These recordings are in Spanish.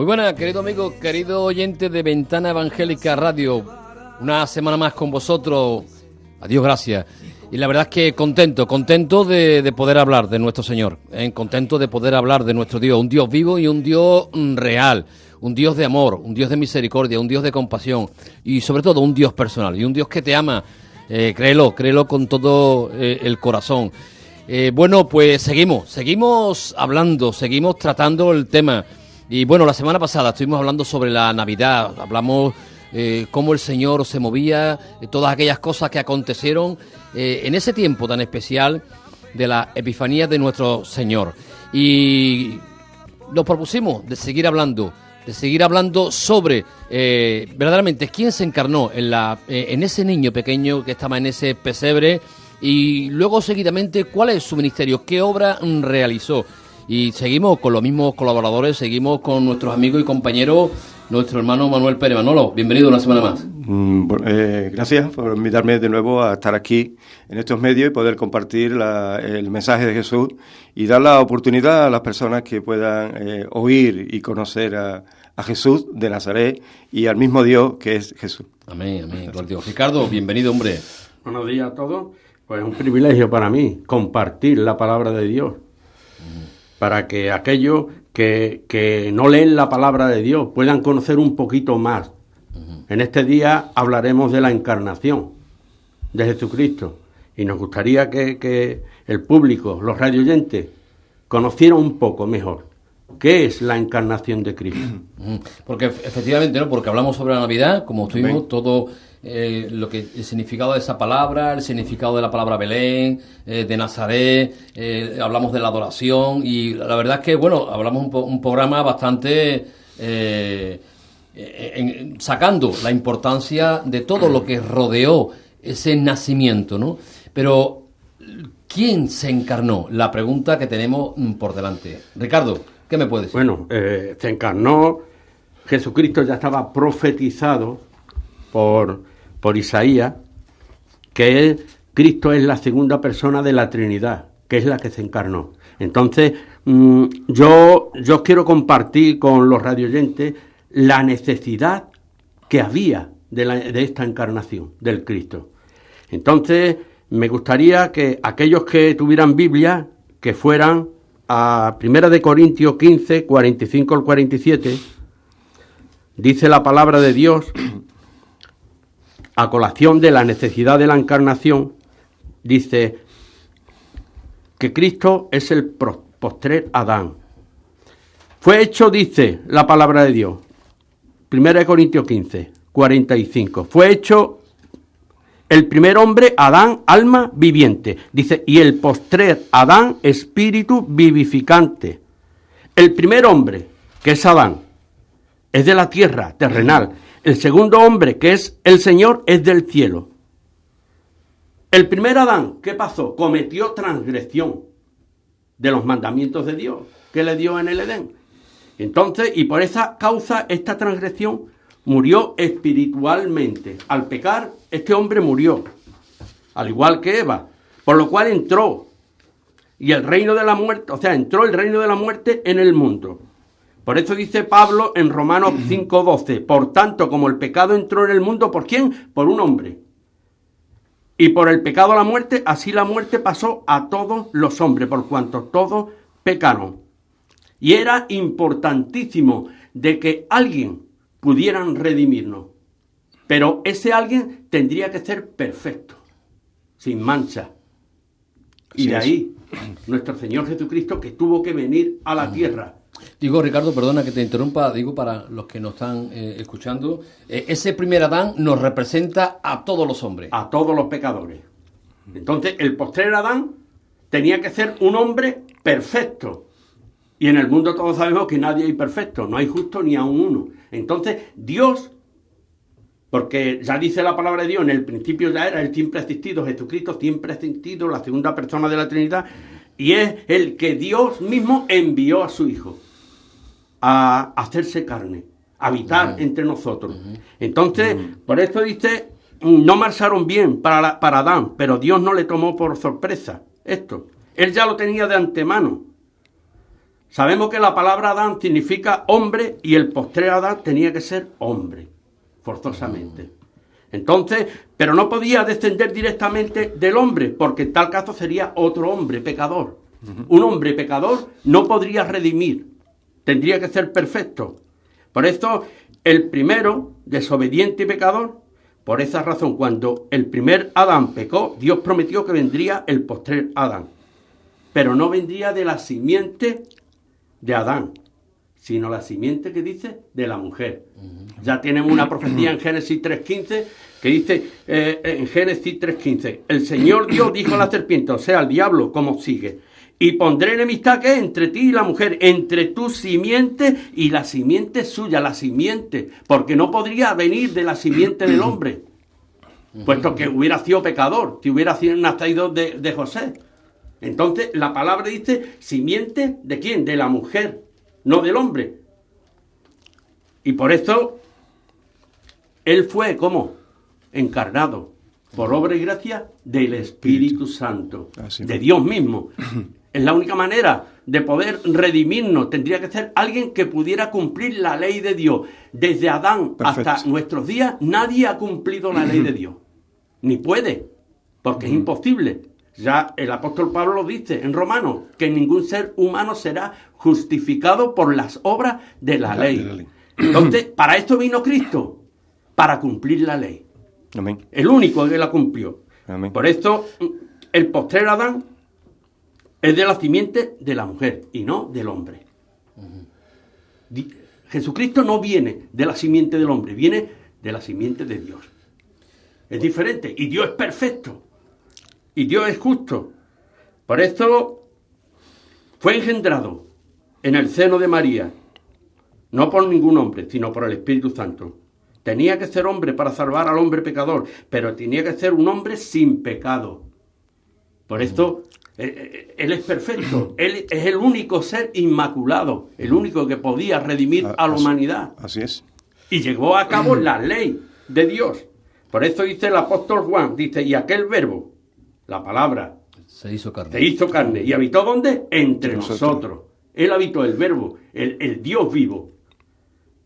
Muy buenas, querido amigo, querido oyente de Ventana Evangélica Radio. Una semana más con vosotros. Adiós, gracias. Y la verdad es que contento de poder hablar de nuestro Señor, contento de poder hablar de nuestro Dios, un Dios vivo y un Dios real, un Dios de amor, un Dios de misericordia, un Dios de compasión y sobre todo un Dios personal y un Dios que te ama, créelo con todo el corazón. Bueno, pues seguimos hablando, seguimos tratando el tema. Y bueno, la semana pasada estuvimos hablando sobre la Navidad, hablamos cómo el Señor se movía, todas aquellas cosas que acontecieron en ese tiempo tan especial de la Epifanía de nuestro Señor. Y nos propusimos de seguir hablando sobre verdaderamente quién se encarnó en ese niño pequeño que estaba en ese pesebre y luego seguidamente cuál es su ministerio, qué obra realizó. Y seguimos con los mismos colaboradores, seguimos con nuestros amigos y compañeros, nuestro hermano Manuel Pérez. Manolo, bienvenido una semana más. Gracias por invitarme de nuevo a estar aquí en estos medios y poder compartir el mensaje de Jesús y dar la oportunidad a las personas que puedan oír y conocer a Jesús de Nazaret y al mismo Dios que es Jesús. Amén, gloria a Dios. Ricardo, bienvenido, hombre. Buenos días a todos. Pues es un privilegio para mí compartir la palabra de Dios. Para que aquellos que no leen la palabra de Dios puedan conocer un poquito más. En este día hablaremos de la encarnación de Jesucristo y nos gustaría que el público, los radioyentes, conocieran un poco mejor qué es la encarnación de Cristo. Porque efectivamente, ¿no? Porque hablamos sobre la Navidad, como estuvimos todo lo que el significado de esa palabra, el significado de la palabra Belén, de Nazaret, hablamos de la adoración y la verdad es que, bueno, hablamos un programa bastante sacando la importancia de todo lo que rodeó ese nacimiento, ¿no? Pero, ¿quién se encarnó? La pregunta que tenemos por delante. Ricardo, ¿qué me puedes decir? Bueno, se encarnó, Jesucristo ya estaba profetizado por Isaías, que Cristo es la segunda persona de la Trinidad, que es la que se encarnó. Entonces, yo quiero compartir con los radioyentes la necesidad que había de esta encarnación del Cristo. Entonces, me gustaría que aquellos que tuvieran Biblia, que fueran a 1 Corintios 15, 45 al 47, dice la palabra de Dios, a colación de la necesidad de la encarnación, dice que Cristo es el postrer Adán. Fue hecho, dice la palabra de Dios, 1 Corintios 15, 45, fue hecho el primer hombre, Adán, alma viviente. Dice, y el postrer Adán, espíritu vivificante. El primer hombre, que es Adán, es de la tierra terrenal. El segundo hombre, que es el Señor, es del cielo. El primer Adán, ¿qué pasó? Cometió transgresión de los mandamientos de Dios que le dio en el Edén. Entonces, y por esa causa, esta transgresión murió espiritualmente. Al pecar, este hombre murió, al igual que Eva, por lo cual entró. Y el reino de la muerte, entró el reino de la muerte en el mundo. Por eso dice Pablo en Romanos 5:12, por tanto, como el pecado entró en el mundo, ¿por quién? Por un hombre. Y por el pecado la muerte, así la muerte pasó a todos los hombres, por cuanto todos pecaron. Y era importantísimo de que alguien pudieran redimirnos. Pero ese alguien tendría que ser perfecto, sin mancha. Y de ahí, nuestro Señor Jesucristo, que tuvo que venir a la tierra. Digo, Ricardo, perdona que te interrumpa, digo para los que nos están escuchando, ese primer Adán nos representa a todos los hombres. A todos los pecadores. Entonces, el postrer Adán tenía que ser un hombre perfecto. Y en el mundo todos sabemos que nadie hay perfecto, no hay justo ni aun uno. Entonces, Dios, porque ya dice la palabra de Dios, en el principio ya era, Él siempre ha existido, Jesucristo siempre ha existido, la segunda persona de la Trinidad, y es el que Dios mismo envió a su Hijo a hacerse carne, a habitar entre nosotros. Entonces, por eso dice, no marcharon bien para Adán, pero Dios no le tomó por sorpresa esto. Él ya lo tenía de antemano. Sabemos que la palabra Adán significa hombre y el postrer Adán tenía que ser hombre, forzosamente. Entonces, pero no podía descender directamente del hombre, porque en tal caso sería otro hombre pecador. Un hombre pecador no podría redimir, tendría que ser perfecto. Por eso, el primero, desobediente y pecador, por esa razón, cuando el primer Adán pecó, Dios prometió que vendría el postrer Adán. Pero no vendría de la simiente de Adán, sino la simiente que dice de la mujer. Ya tenemos una profecía en Génesis 3.15 que dice, en Génesis 3.15, el Señor Dios dijo a la serpiente, o sea, al diablo, como sigue, y pondré enemistad que entre ti y la mujer, entre tu simiente y la simiente suya, la simiente, porque no podría venir de la simiente del hombre, puesto que hubiera sido pecador, si hubiera sido nacido de José. Entonces, la palabra dice, simiente, ¿de quién? De la mujer, no del hombre. Y por eso, él fue, ¿cómo? Encarnado, por obra y gracia del Espíritu Santo, de Dios mismo. Es la única manera de poder redimirnos. Tendría que ser alguien que pudiera cumplir la ley de Dios. Desde Adán hasta nuestros días, nadie ha cumplido la ley de Dios. Ni puede, porque es imposible. Ya el apóstol Pablo lo dice en Romanos, que ningún ser humano será justificado por las obras de la ley. Entonces, para esto vino Cristo, para cumplir la ley. Amén. El único que la cumplió. Amén. Por esto, el postrer Adán es de la simiente de la mujer y no del hombre. Jesucristo no viene de la simiente del hombre, viene de la simiente de Dios. Es diferente, y Dios es perfecto. Y Dios es justo. Por esto fue engendrado en el seno de María, no por ningún hombre, sino por el Espíritu Santo. Tenía que ser hombre para salvar al hombre pecador, pero tenía que ser un hombre sin pecado. Por esto, Él es perfecto. Él es el único ser inmaculado, el único que podía redimir a la humanidad. Así es. Y llevó a cabo la ley de Dios. Por eso dice el apóstol Juan, dice, y aquel verbo, la palabra, se hizo carne. ¿Y habitó dónde? Entre nosotros. Él habitó, el verbo, el Dios vivo.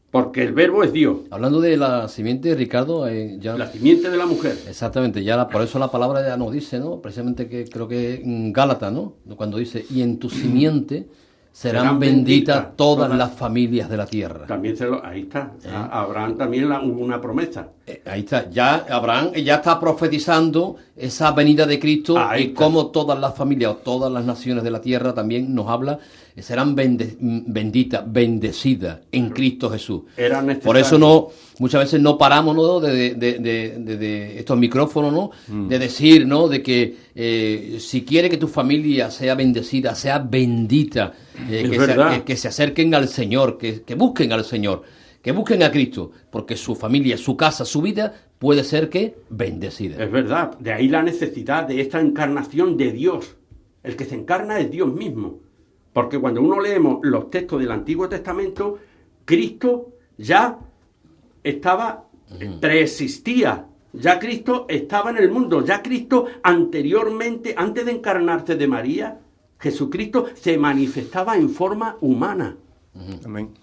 Porque el verbo es Dios. Hablando de la simiente, Ricardo, ya... La simiente de la mujer. Exactamente, por eso la palabra ya nos dice, ¿no? Precisamente que creo que en Gálatas, ¿no? Cuando dice, y en tu simiente serán benditas todas las familias de la tierra. También ahí está. A Abraham también hubo una promesa. Ahí está. Ya Abraham ya está profetizando esa venida de Cristo y cómo todas las familias o todas las naciones de la tierra también nos habla, serán benditas, bendecidas en Cristo Jesús. Era necesario. Por eso muchas veces no paramos, ¿no? de estos micrófonos, ¿no? De decir, ¿no? De que si quiere que tu familia sea bendecida, sea bendita, que se acerquen al Señor, que busquen al Señor, que busquen a Cristo, porque su familia, su casa, su vida puede ser que bendecida. Es verdad, de ahí la necesidad de esta encarnación de Dios. El que se encarna es Dios mismo. Porque cuando uno leemos los textos del Antiguo Testamento, Cristo ya estaba, preexistía, ya Cristo estaba en el mundo, ya Cristo anteriormente, antes de encarnarse de María, Jesucristo se manifestaba en forma humana,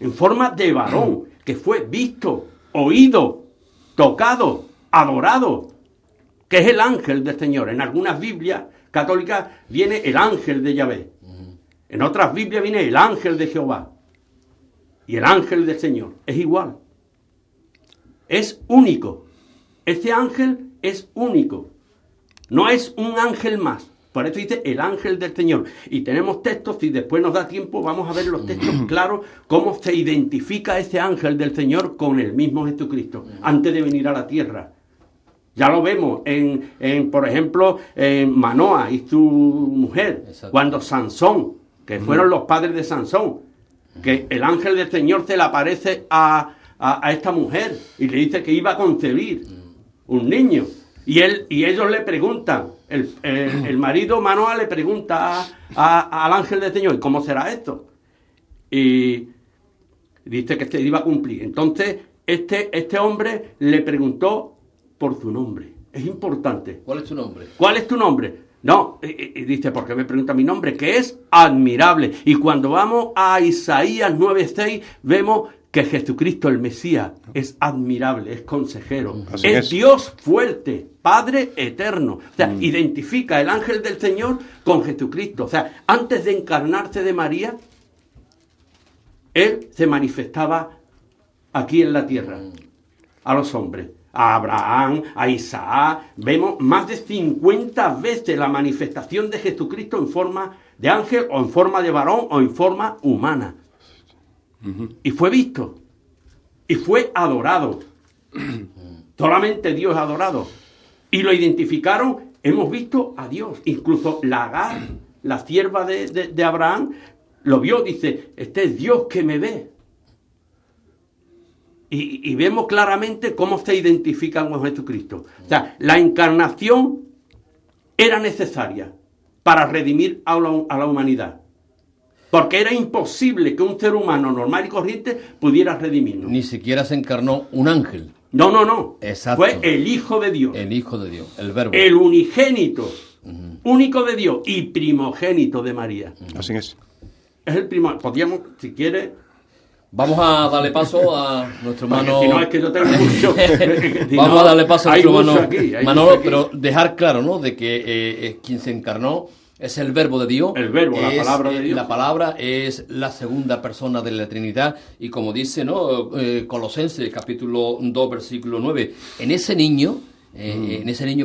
en forma de varón, que fue visto, oído, tocado, adorado, que es el ángel del Señor. En algunas Biblias católicas viene el ángel de Yahvé. En otras Biblias viene el ángel de Jehová. Y el ángel del Señor. Es igual. Es único. Este ángel es único. No es un ángel más. Por eso dice el ángel del Señor. Y tenemos textos, si después nos da tiempo, vamos a ver los textos claros, cómo se identifica ese ángel del Señor con el mismo Jesucristo, antes de venir a la tierra. Ya lo vemos por ejemplo, en Manoa y su mujer, cuando Sansón, que fueron los padres de Sansón, que el ángel del Señor se le aparece a esta mujer y le dice que iba a concebir un niño. Y ellos le preguntan, el marido Manoa le pregunta al ángel del Señor, ¿cómo será esto? Y dice que se iba a cumplir. Entonces, este hombre le preguntó por su nombre. Es importante. ¿Cuál es tu nombre? ¿Cuál es tu nombre? No, dice, ¿por qué me pregunta mi nombre? Que es admirable. Y cuando vamos a Isaías 9:6, vemos que Jesucristo, el Mesías, es admirable, es consejero, es Dios fuerte, Padre eterno. O sea, identifica el ángel del Señor con Jesucristo. O sea, antes de encarnarse de María, Él se manifestaba aquí en la tierra, a los hombres. A Abraham, a Isaac, vemos más de 50 veces la manifestación de Jesucristo en forma de ángel, o en forma de varón, o en forma humana. Y fue visto, y fue adorado. Solamente Dios es adorado. Y lo identificaron, hemos visto a Dios. Incluso Agar, la sierva de Abraham, lo vio, dice, este es Dios que me ve. Y vemos claramente cómo se identifican con Jesucristo. O sea, la encarnación era necesaria para redimir a la humanidad. Porque era imposible que un ser humano normal y corriente pudiera redimirnos. Ni siquiera se encarnó un ángel. No. Exacto. Fue el Hijo de Dios. El Hijo de Dios, el Verbo. El unigénito, único de Dios y primogénito de María. Así es. Es el primogénito. Podríamos, si quiere... Vamos a darle paso a nuestro hermano... Si no, es que yo tengo mucho... Vamos a darle paso a nuestro hermano Manolo, aquí. pero dejar claro, ¿no?, de que quien se encarnó es el Verbo de Dios. El Verbo, la palabra de Dios. La palabra es la segunda persona de la Trinidad. Y como dice, ¿no?, Colosenses, capítulo 2, versículo 9, en ese niño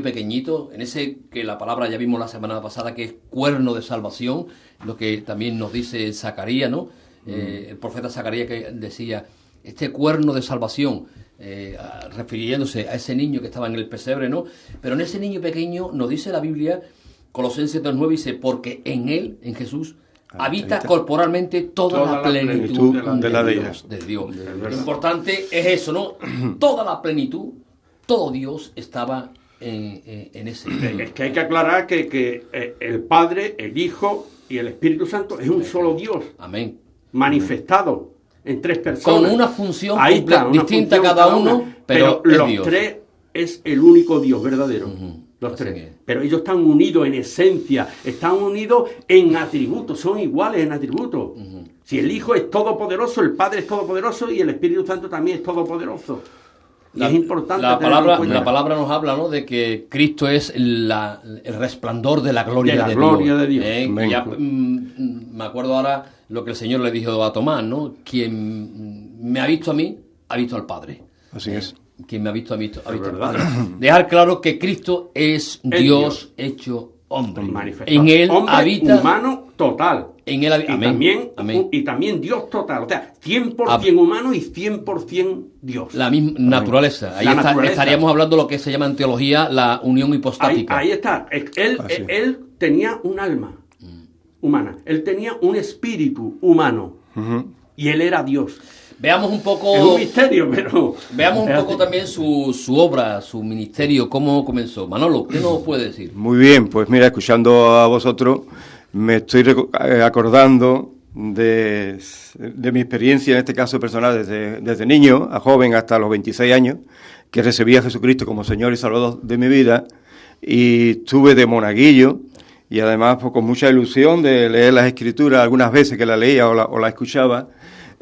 pequeñito, en ese que la palabra ya vimos la semana pasada, que es cuerno de salvación, lo que también nos dice Zacarías, ¿no? El profeta Zacarías, que decía, este cuerno de salvación, refiriéndose a ese niño que estaba en el pesebre, ¿no? Pero en ese niño pequeño nos dice la Biblia, Colosenses 2:9, dice, porque en él, en Jesús, habita corporalmente toda la plenitud de Dios. Lo importante es eso, ¿no? Toda la plenitud, todo Dios estaba en ese niño. Es que hay que aclarar que el Padre, el Hijo y el Espíritu Santo es un solo Dios. Amén. Manifestado en tres personas. Con una función distinta cada uno, pero los Dios. Tres es el único Dios verdadero. Los Así tres. es. Pero ellos están unidos en esencia, están unidos en atributos, son iguales en atributos. Si el Hijo es todopoderoso, el Padre es todopoderoso y el Espíritu Santo también es todopoderoso. Y es importante la palabra nos habla, ¿no?, de que Cristo es el resplandor de la gloria de Dios. Ya, me acuerdo ahora lo que el Señor le dijo a Tomás, ¿no? Quien me ha visto a mí, ha visto al Padre. Así es. Quien me ha visto al Padre. Dejar claro que Cristo es Dios hecho hombre. En él hombre habita... humano total. En él habita... Amén. Y también Dios total. O sea, 100% humano y 100% Dios. La misma naturaleza. Ahí estaríamos hablando de lo que se llama en teología la unión hipostática. Ahí está. Él tenía un alma humana. Él tenía un espíritu humano. Y él era Dios. Veamos un poco... Es un misterio, pero... Veamos un poco también su obra, su ministerio, cómo comenzó. Manolo, ¿qué nos puede decir? Muy bien, pues mira, escuchando a vosotros, me estoy acordando de mi experiencia, en este caso personal, desde niño a joven hasta los 26 años, que recibí a Jesucristo como Señor y Salvador de mi vida, y estuve de monaguillo, y además pues, con mucha ilusión de leer las Escrituras, algunas veces que la leía o la escuchaba.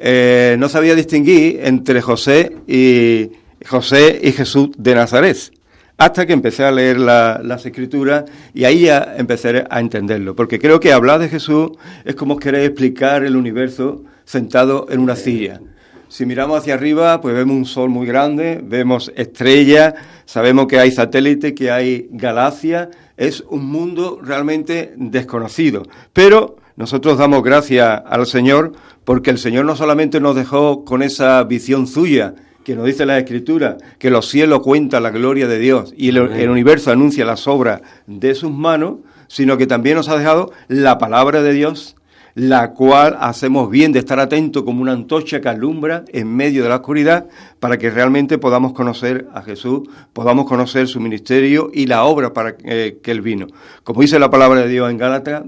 No sabía distinguir entre José y Jesús de Nazaret, hasta que empecé a leer las Escrituras y ahí ya empecé a entenderlo, porque creo que hablar de Jesús es como querer explicar el universo sentado en una silla. Si miramos hacia arriba, pues vemos un sol muy grande, vemos estrellas, sabemos que hay satélites, que hay galaxias, es un mundo realmente desconocido, pero nosotros damos gracias al Señor porque el Señor no solamente nos dejó con esa visión suya, que nos dice la Escritura, que los cielos cuentan la gloria de Dios y el universo anuncia las obras de sus manos, sino que también nos ha dejado la palabra de Dios, la cual hacemos bien de estar atentos como una antorcha que alumbra en medio de la oscuridad para que realmente podamos conocer a Jesús, podamos conocer su ministerio y la obra para que Él vino. Como dice la palabra de Dios en Gálatas,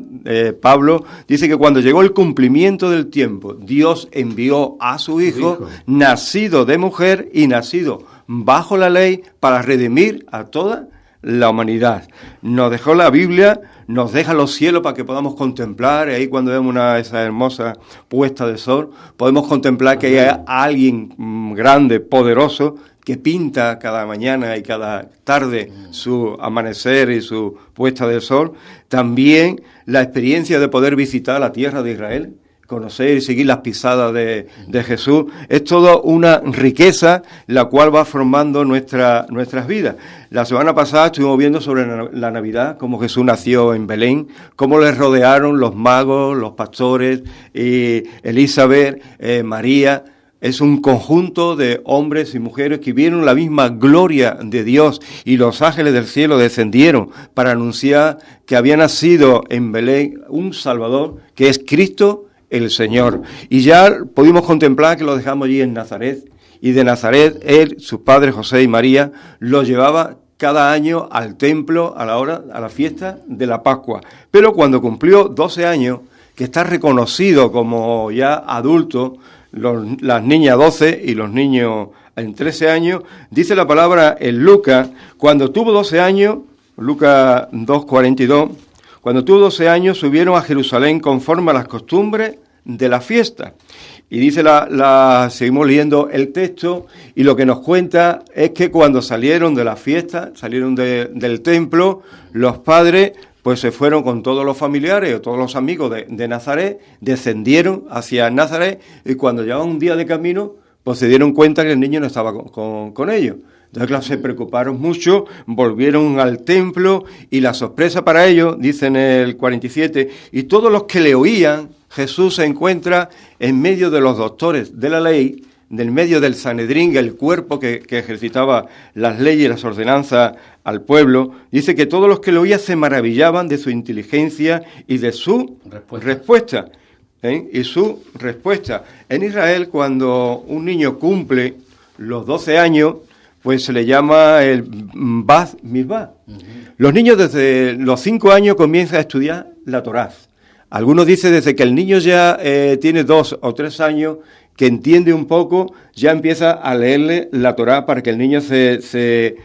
Pablo dice que cuando llegó el cumplimiento del tiempo, Dios envió a su Hijo, nacido de mujer y nacido bajo la ley, para redimir a toda la humanidad. Nos dejó la Biblia, nos deja los cielos para que podamos contemplar, y ahí cuando vemos esa hermosa puesta de sol, podemos contemplar que hay alguien grande, poderoso, que pinta cada mañana y cada tarde su amanecer y su puesta de sol. También la experiencia de poder visitar la tierra de Israel, conocer y seguir las pisadas de Jesús, es toda una riqueza la cual va formando nuestras vidas. La semana pasada estuvimos viendo sobre la Navidad, cómo Jesús nació en Belén, cómo le rodearon los magos, los pastores, Elizabeth, María. Es un conjunto de hombres y mujeres que vieron la misma gloria de Dios, y los ángeles del cielo descendieron para anunciar que había nacido en Belén un Salvador, que es Cristo el Señor. Y ya pudimos contemplar que lo dejamos allí en Nazaret, y de Nazaret él, sus padres José y María, lo llevaba cada año al templo a la fiesta de la Pascua. Pero cuando cumplió 12 años, que está reconocido como ya adulto, las niñas 12 y los niños en 13 años, dice la palabra en Lucas, cuando tuvo 12 años, Lucas 2:42, cuando tuvo 12 años subieron a Jerusalén conforme a las costumbres de la fiesta. Y dice seguimos leyendo el texto, y lo que nos cuenta es que cuando salieron de la fiesta, salieron del templo, los padres pues se fueron con todos los familiares o todos los amigos de Nazaret, descendieron hacia Nazaret, y cuando llevaban un día de camino, pues se dieron cuenta que el niño no estaba con ellos. Entonces, claro, se preocuparon mucho, volvieron al templo, y la sorpresa para ellos, dice en el 47, y todos los que le oían, Jesús se encuentra en medio de los doctores de la ley, del medio del Sanedrín, el cuerpo que ejercitaba las leyes y las ordenanzas al pueblo. Dice que todos los que lo oían se maravillaban de su inteligencia y de su respuesta. Y su respuesta. En Israel, cuando un niño cumple los 12 años, pues se le llama el Bat Mitzvah. Los niños desde los 5 años comienzan a estudiar la Torá. Algunos dicen desde que el niño ya tiene 2 o 3 años, que entiende un poco, ya empieza a leerle la Torá para que el niño se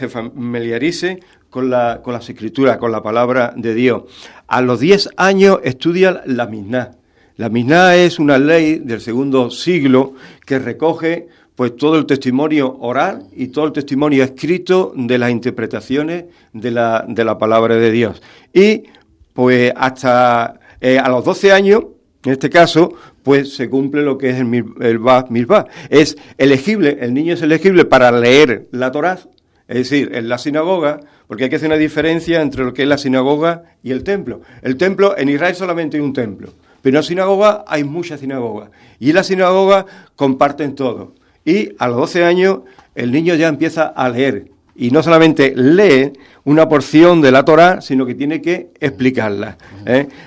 familiarice con las escrituras, con la palabra de Dios. A los 10 años estudia la Misná. La Misná es una ley del segundo siglo que recoge pues todo el testimonio oral y todo el testimonio escrito de las interpretaciones de la palabra de Dios. Y pues hasta a los 12 años, en este caso, pues se cumple lo que es el Bat Mitzvah. Es elegible, el niño es elegible para leer la Torá, es decir, en la sinagoga, porque hay que hacer una diferencia entre lo que es la sinagoga y el templo. El templo, en Israel solamente hay un templo, pero en la sinagoga hay muchas sinagogas, y en la sinagoga comparten todo. Y a los 12 años el niño ya empieza a leer, y no solamente lee una porción de la Torá, sino que tiene que explicarla.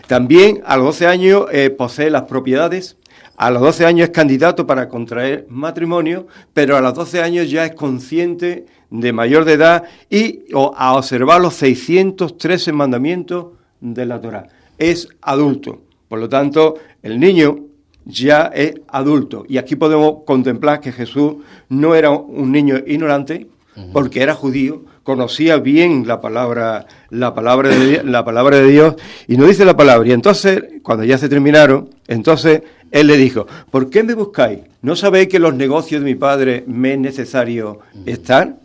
También a los 12 años posee las propiedades, a los 12 años es candidato para contraer matrimonio, pero a los 12 años ya es consciente de mayor de edad y a observar los 613 mandamientos de la Torá. Es adulto, por lo tanto, el niño ya es adulto. Y aquí podemos contemplar que Jesús no era un niño ignorante, porque era judío, conocía bien la palabra de Dios, y nos dice la palabra. Y entonces, cuando ya se terminaron, entonces él le dijo: ¿por qué me buscáis? ¿No sabéis que en los negocios de mi padre me es necesario estar?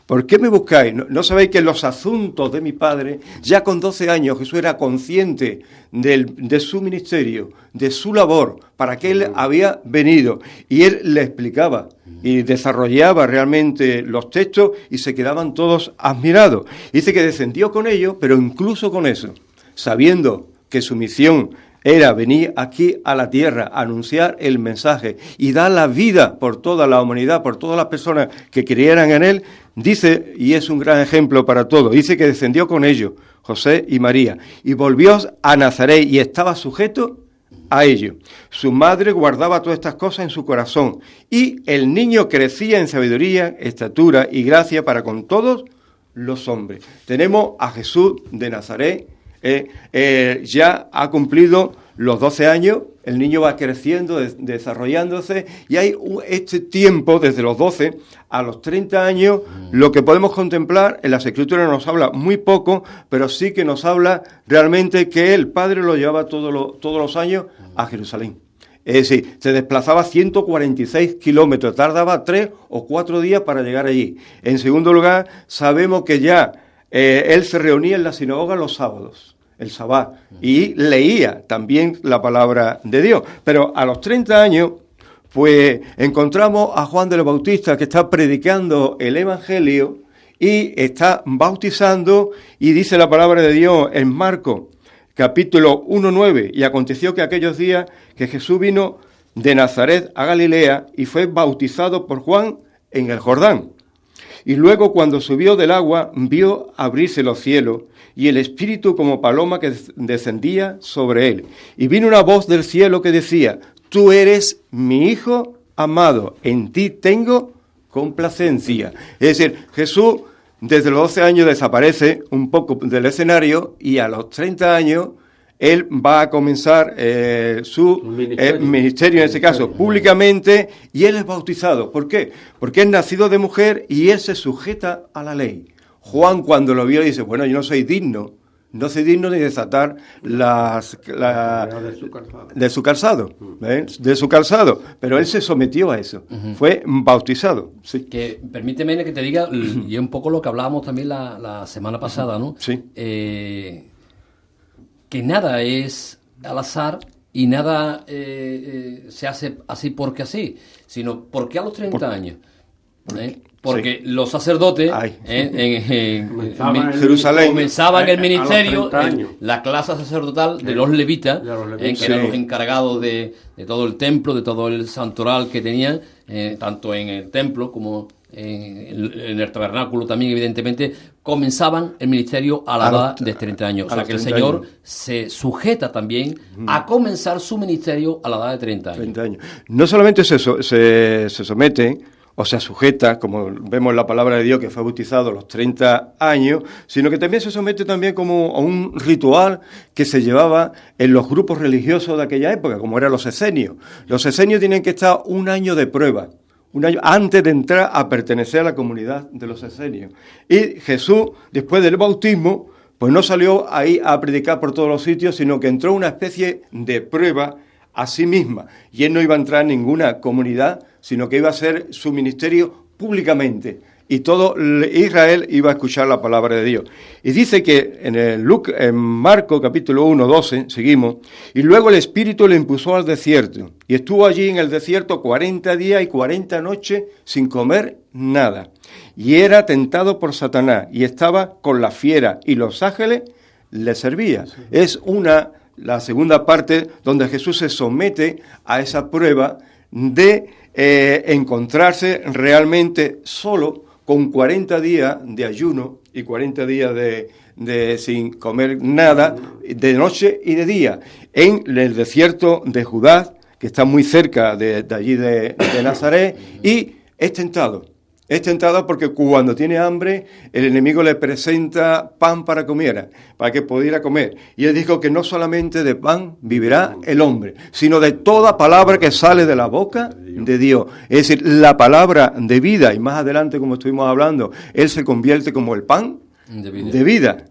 ¿Por qué me buscáis? ¿No sabéis que en los asuntos de mi padre, ya con 12 años, Jesús era consciente de su ministerio, de su labor, para que él había venido? Y él le explicaba y desarrollaba realmente los textos, y se quedaban todos admirados. Dice que descendió con ellos, pero incluso con eso, sabiendo que su misión era venir aquí a la tierra, anunciar el mensaje y dar la vida por toda la humanidad, por todas las personas que creyeran en él, dice, y es un gran ejemplo para todos, dice que descendió con ellos, José y María, y volvió a Nazaret y estaba sujeto a ellos. Su madre guardaba todas estas cosas en su corazón, y el niño crecía en sabiduría, estatura y gracia para con todos los hombres. Tenemos a Jesús de Nazaret, ya ha cumplido los 12 años, el niño va creciendo, desarrollándose, y hay este tiempo, desde los 12 a los 30 años, lo que podemos contemplar, en las Escrituras nos habla muy poco, pero sí que nos habla realmente que el padre lo llevaba todos los años a Jerusalén. Es decir, se desplazaba 146 kilómetros, tardaba 3 o 4 días para llegar allí. En segundo lugar, sabemos que ya él se reunía en la sinagoga los sábados, el sabbat, y leía también la palabra de Dios. Pero a los 30 años, pues encontramos a Juan el Bautista, que está predicando el Evangelio y está bautizando, y dice la palabra de Dios en Marcos, capítulo 1:9, y aconteció que aquellos días que Jesús vino de Nazaret a Galilea y fue bautizado por Juan en el Jordán. Y luego, cuando subió del agua, vio abrirse los cielos y el Espíritu como paloma que descendía sobre él. Y vino una voz del cielo que decía: tú eres mi Hijo amado, en ti tengo complacencia. Es decir, Jesús desde los 12 años desaparece un poco del escenario, y a los 30 años él va a comenzar su ministerio, en este caso, públicamente, y él es bautizado. ¿Por qué? Porque es nacido de mujer y él se sujeta a la ley. Juan, cuando lo vio, dice: bueno, yo no soy digno ni de desatar de su calzado, pero él se sometió a eso, fue bautizado. Sí. Que permíteme que te diga, y es un poco lo que hablábamos también la semana pasada, ¿no? Sí. Que nada es al azar y nada se hace así porque así, sino porque a los 30 años. Porque los sacerdotes en Jerusalén comenzaban el ministerio, la clase sacerdotal de los levitas, que eran los encargados de todo el templo, de todo el santoral que tenían, tanto en el templo como en el tabernáculo también, evidentemente, comenzaban el ministerio a la edad de 30 años. O sea que el Señor se sujeta también a comenzar su ministerio a la edad de 30 años. No solamente se somete o se sujeta, como vemos en la palabra de Dios, que fue bautizado a los 30 años, sino que también se somete también como a un ritual que se llevaba en los grupos religiosos de aquella época, como eran los esenios. Los esenios tienen que estar un año de prueba, un año antes de entrar a pertenecer a la comunidad de los esenios. Y Jesús, después del bautismo, pues no salió ahí a predicar por todos los sitios, sino que entró una especie de prueba a sí misma. Y él no iba a entrar en ninguna comunidad, sino que iba a hacer su ministerio públicamente. Y todo Israel iba a escuchar la palabra de Dios. Y dice que en Marcos capítulo 1:12, seguimos, y luego el Espíritu le impulsó al desierto, y estuvo allí en el desierto 40 días y 40 noches sin comer nada. Y era tentado por Satanás, y estaba con la fiera, y los ángeles le servían. Sí. Es la segunda parte donde Jesús se somete a esa prueba de encontrarse realmente solo, con 40 días de ayuno y 40 días de sin comer nada, de noche y de día, en el desierto de Judá, que está muy cerca de allí de Nazaret, y es tentado. Es tentado porque cuando tiene hambre, el enemigo le presenta pan para que pudiera comer. Y él dijo que no solamente de pan vivirá el hombre, sino de toda palabra que sale de la boca de Dios. Es decir, la palabra de vida, y más adelante, como estuvimos hablando, él se convierte como el pan de vida.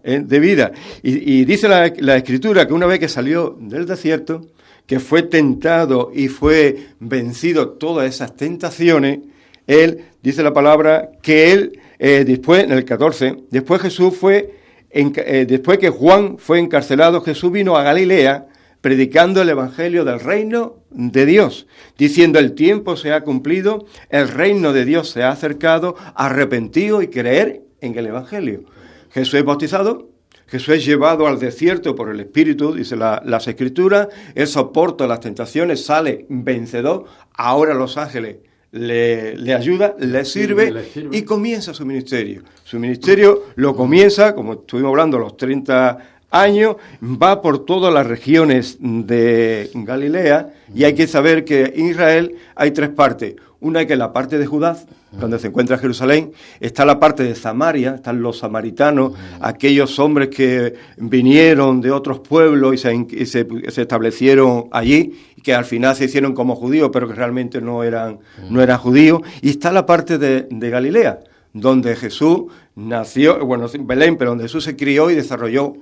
Y dice la Escritura que una vez que salió del desierto, que fue tentado y fue vencido todas esas tentaciones, él, dice la palabra, que él, después, en el 14, después después que Juan fue encarcelado, Jesús vino a Galilea predicando el Evangelio del reino de Dios, diciendo: el tiempo se ha cumplido, el reino de Dios se ha acercado, arrepentido y creer en el Evangelio. Jesús es bautizado, Jesús es llevado al desierto por el Espíritu, dice las Escrituras, él soporta las tentaciones, sale vencedor, ahora los ángeles le ayuda, le sirve y comienza su ministerio. Su ministerio lo comienza, como estuvimos hablando, a los 30 años, va por todas las regiones de Galilea, y hay que saber que en Israel hay 3 partes. Una que es la parte de Judá, donde se encuentra Jerusalén, está la parte de Samaria, están los samaritanos, aquellos hombres que vinieron de otros pueblos y se establecieron allí, y que al final se hicieron como judíos, pero que realmente no eran judíos. Y está la parte de Galilea, donde Jesús nació, bueno, en Belén, pero donde Jesús se crió y desarrolló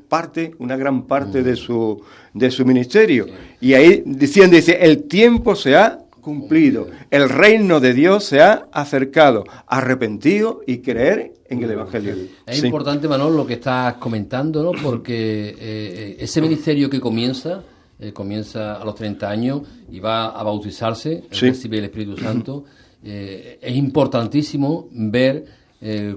una gran parte de su ministerio. Y ahí dice, el tiempo se ha cumplido, el reino de Dios se ha acercado, arrepentido y creer en el Evangelio. Es importante, Manolo, lo que estás comentando, ¿no? Porque ese ministerio que comienza a los 30 años y va a bautizarse, recibe el Espíritu Santo. Es importantísimo ver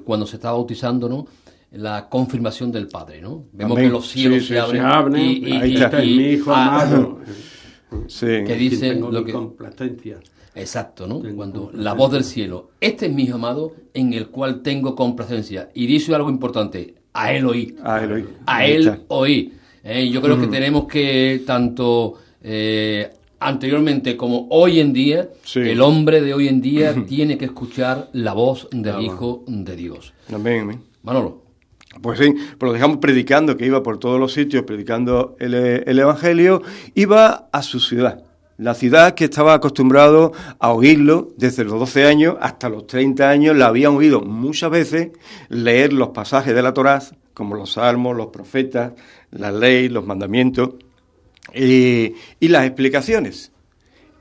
cuando se está bautizando, ¿no?, la confirmación del Padre, ¿no? Vemos que los cielos se abren y está mi hijo amado. Que dice lo que complacencia. Exacto, ¿no? Cuando la voz del cielo, este es mi hijo amado en el cual tengo complacencia. Y dice algo importante, a él oí. A él oí. Yo creo que tenemos que tanto anteriormente como hoy en día, el hombre de hoy en día tiene que escuchar la voz del Hijo de Dios. Amén. Manolo. Pues sí, pues lo dejamos predicando, que iba por todos los sitios predicando el Evangelio, iba a su ciudad, la ciudad que estaba acostumbrado a oírlo desde los 12 años hasta los 30 años, la habían oído muchas veces leer los pasajes de la Torá, como los salmos, los profetas, la ley, los mandamientos y las explicaciones.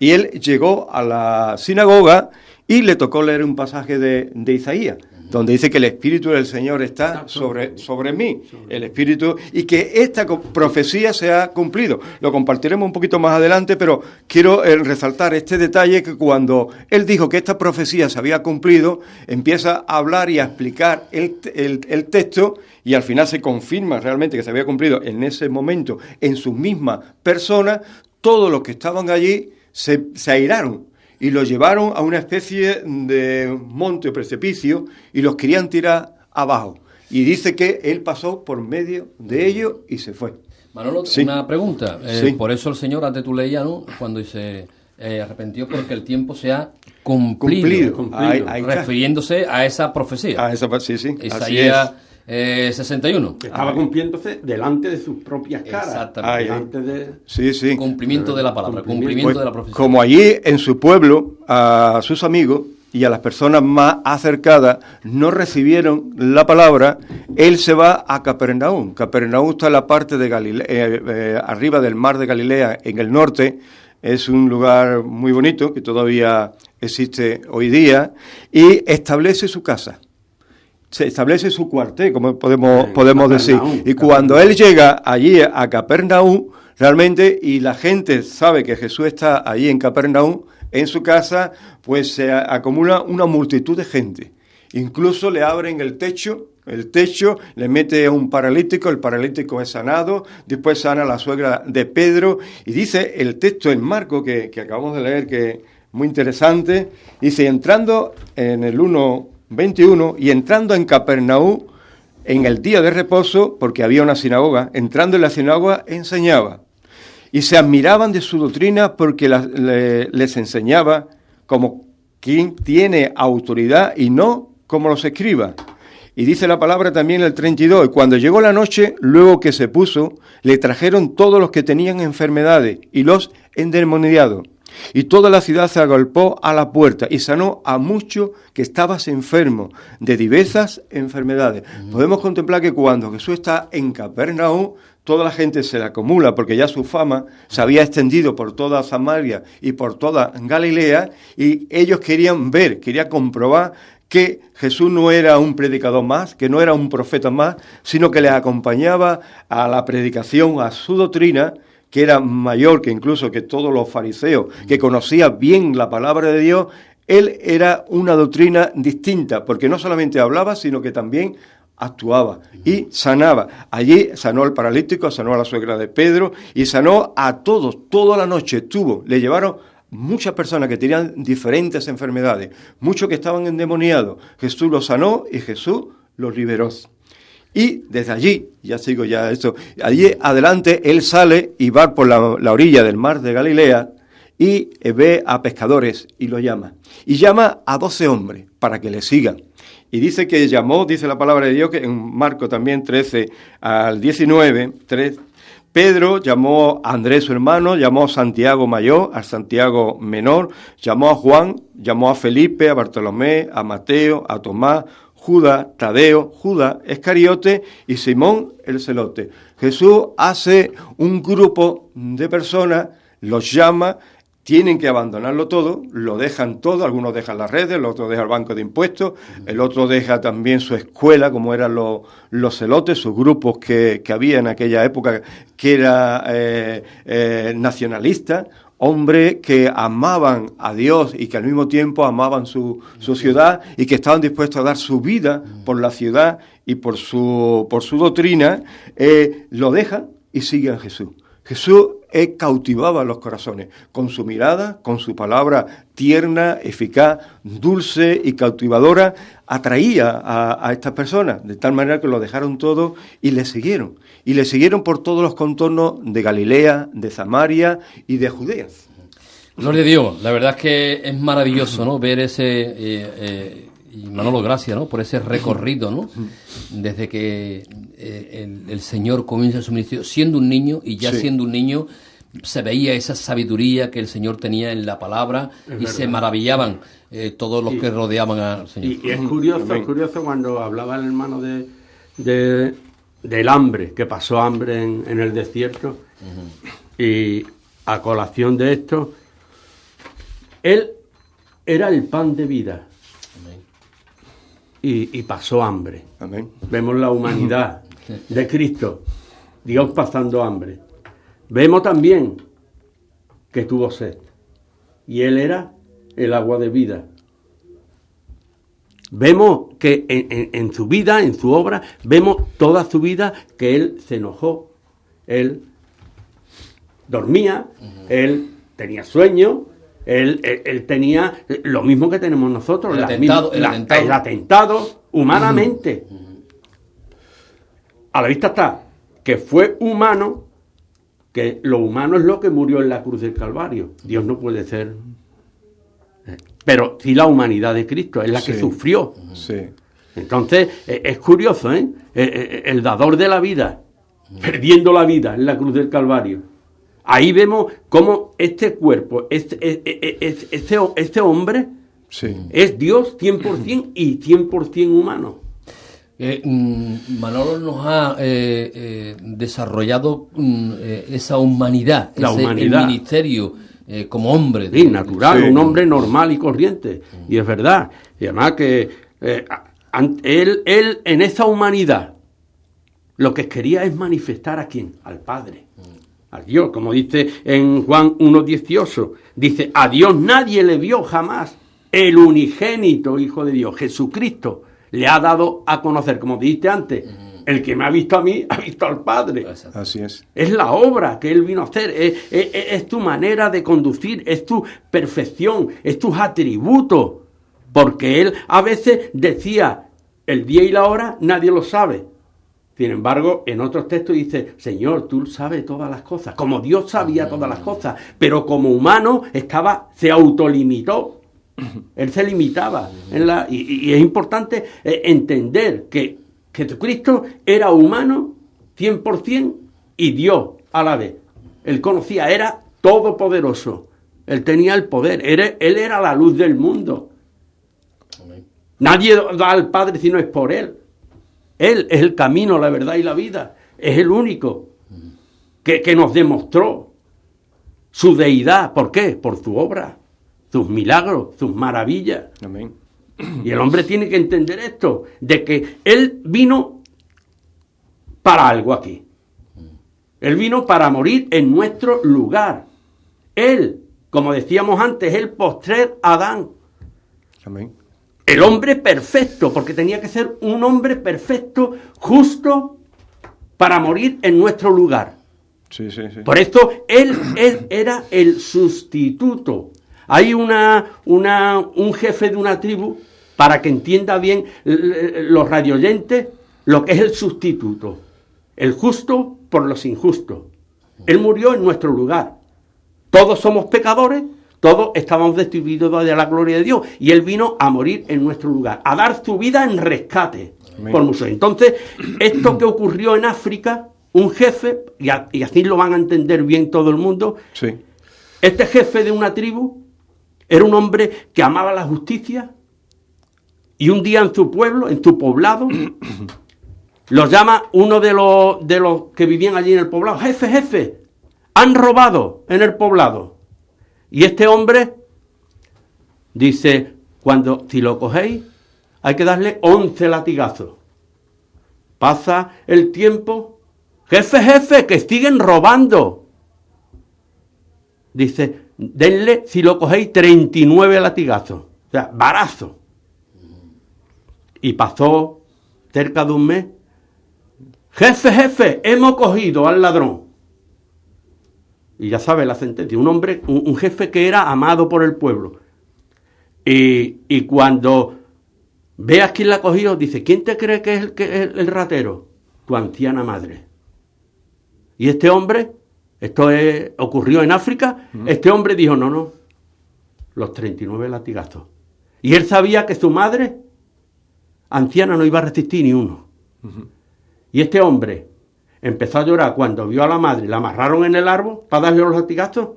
Y él llegó a la sinagoga y le tocó leer un pasaje de Isaías, donde dice que el Espíritu del Señor está sobre mí, el Espíritu, y que esta profecía se ha cumplido. Lo compartiremos un poquito más adelante, pero quiero resaltar este detalle, que cuando él dijo que esta profecía se había cumplido, empieza a hablar y a explicar el texto, y al final se confirma realmente que se había cumplido en ese momento, en su misma persona. Todos los que estaban allí se airaron y los llevaron a una especie de monte o precipicio y los querían tirar abajo. Y dice que él pasó por medio de ellos y se fue. Manolo, una pregunta. Por eso el Señor, antes tú leías, ¿no?, cuando dice arrepentió porque el tiempo se ha cumplido. Ahí refiriéndose a esa profecía. Isaías 61. Estaba cumpliéndose delante de sus propias caras. Exactamente. Delante de... Cumplimiento de la palabra, cumplimiento de la profecía. Como allí en su pueblo, a sus amigos y a las personas más acercadas no recibieron la palabra, él se va a Capernaum. Capernaum está en la parte de Galilea, arriba del mar de Galilea, en el norte. Es un lugar muy bonito que todavía existe hoy día, y establece su casa. Se establece su cuartel, como podemos decir. Y cuando él llega allí a Capernaum, realmente, y la gente sabe que Jesús está allí en Capernaum, en su casa, pues se acumula una multitud de gente. Incluso le abren el techo, le mete a un paralítico, el paralítico es sanado, después sana a la suegra de Pedro, y dice el texto en Marcos, que acabamos de leer, que es muy interesante, dice, entrando en el 1:21, y entrando en Capernaum en el día de reposo, porque había una sinagoga, entrando en la sinagoga enseñaba. Y se admiraban de su doctrina porque les enseñaba como quien tiene autoridad y no como los escribas. Y dice la palabra también el 32, y cuando llegó la noche, luego que se puso, le trajeron todos los que tenían enfermedades y los endemoniados. Y toda la ciudad se agolpó a la puerta y sanó a muchos que estaban enfermos de diversas enfermedades. Podemos contemplar que cuando Jesús está en Capernaum, toda la gente se le acumula porque ya su fama se había extendido por toda Samaria y por toda Galilea, y ellos querían comprobar que Jesús no era un predicador más, que no era un profeta más, sino que les acompañaba a la predicación, a su doctrina, que era mayor que incluso que todos los fariseos, que conocía bien la palabra de Dios. Él era una doctrina distinta, porque no solamente hablaba, sino que también actuaba y sanaba. Allí sanó al paralítico, sanó a la suegra de Pedro y sanó a todos. Toda la noche le llevaron muchas personas que tenían diferentes enfermedades, muchos que estaban endemoniados. Jesús los sanó y Jesús los liberó. Y desde allí, allí adelante, él sale y va por la orilla del mar de Galilea, y ve a pescadores y los llama. Y llama a 12 hombres para que le sigan. Y dice que llamó, dice la palabra de Dios, que en Marcos también 13 al 19, 3, Pedro llamó a Andrés su hermano, llamó a Santiago mayor, a Santiago menor, llamó a Juan, llamó a Felipe, a Bartolomé, a Mateo, a Tomás, Judas, Tadeo, Judas Iscariote y Simón el celote. Jesús hace un grupo de personas, los llama, tienen que abandonarlo todo, lo dejan todo, algunos dejan las redes, el otro deja el banco de impuestos, el otro deja también su escuela, como eran los celotes, sus grupos que había en aquella época, que era nacionalista, hombres que amaban a Dios y que al mismo tiempo amaban su ciudad y que estaban dispuestos a dar su vida por la ciudad y por su doctrina, lo dejan y siguen a Jesús. Jesús cautivaba los corazones con su mirada, con su palabra tierna, eficaz, dulce y cautivadora, atraía a estas personas, de tal manera que lo dejaron todo y le siguieron. Y le siguieron por todos los contornos de Galilea, de Samaria y de Judea. Gloria a Dios, la verdad es que es maravilloso, ¿no? Ver ese... y Manolo, gracias, ¿no? Por ese recorrido, ¿no? Desde que el Señor comienza su ministerio siendo un niño, y ya siendo un niño se veía esa sabiedad que el Señor tenía en la palabra, y se maravillaban todos los que rodeaban al Señor. Y es curioso cuando hablaba el hermano del hambre, que pasó hambre en el desierto, y a colación de esto, él era el pan de vida. Y pasó hambre. Amén. Vemos la humanidad de Cristo, Dios pasando hambre. Vemos también que tuvo sed, y Él era el agua de vida. Vemos que en su vida, en su obra, vemos toda su vida que Él se enojó, Él dormía, Él tenía sueño, Él tenía lo mismo que tenemos nosotros, el atentado humanamente. A la vista está que fue humano, que lo humano es lo que murió en la cruz del Calvario. Dios no puede ser. Pero sí la humanidad de Cristo es la que sufrió. Sí. Entonces, es curioso, el dador de la vida, perdiendo la vida en la cruz del Calvario. Ahí vemos cómo este cuerpo, este hombre, es Dios 100% y 100% humano. Manolo nos ha desarrollado esa humanidad, el ministerio como hombre. Sí, natural, un hombre normal y corriente. Y es verdad. Y además que él en esa humanidad lo que quería es manifestar a ¿quién? Al Padre. A Dios, como dice en Juan 1:18, dice, a Dios nadie le vio jamás, el unigénito Hijo de Dios, Jesucristo, le ha dado a conocer, como dijiste antes, el que me ha visto a mí, ha visto al Padre. Así es. Es la obra que Él vino a hacer, es tu manera de conducir, es tu perfección, es tus atributos, porque Él a veces decía, el día y la hora nadie lo sabe. Sin embargo, en otros textos dice, Señor, tú sabes todas las cosas, como Dios sabía todas las cosas, pero como humano se autolimitó. Él se limitaba. Y es importante entender que Jesucristo era humano 100% y Dios a la vez. Él conocía, era todopoderoso. Él tenía el poder, él era la luz del mundo. Amén. Nadie da al Padre si no es por Él. Él es el camino, la verdad y la vida. Es el único que nos demostró su deidad. ¿Por qué? Por su obra, sus milagros, sus maravillas. Amén. Y el hombre tiene que entender esto, de que Él vino para algo aquí. Él vino para morir en nuestro lugar. Él, como decíamos antes, el postrer Adán. Amén. El hombre perfecto, porque tenía que ser un hombre perfecto, justo, para morir en nuestro lugar. Sí. Por esto, él era el sustituto. Hay un jefe de una tribu, para que entienda bien los radioyentes, lo que es el sustituto. El justo por los injustos. Él murió en nuestro lugar. Todos somos pecadores, todos estábamos destituidos de la gloria de Dios. Y Él vino a morir en nuestro lugar, a dar su vida en rescate por muchos. Entonces, esto que ocurrió en África, un jefe, y así lo van a entender bien todo el mundo, Sí. este jefe de una tribu era un hombre que amaba la justicia, y un día en su pueblo, en su poblado, los llama uno de los que vivían allí en el poblado: jefe, han robado en el poblado. Y este hombre dice: si lo cogéis, hay que darle 11 latigazos. Pasa el tiempo: jefe, que siguen robando. Dice: denle, si lo cogéis, 39 latigazos. O sea, barazo. Y pasó cerca de un mes: jefe, hemos cogido al ladrón. Y ya sabe la sentencia: un hombre, un jefe que era amado por el pueblo. Y cuando veas quién la ha cogido, dice: ¿quién te cree que es el ratero? Tu anciana madre. Y este hombre, ocurrió en África, este hombre dijo: no, los 39 latigazos. Y él sabía que su madre anciana no iba a resistir ni uno. Y este hombre empezó a llorar cuando vio a la madre, la amarraron en el árbol para darle los latigazos.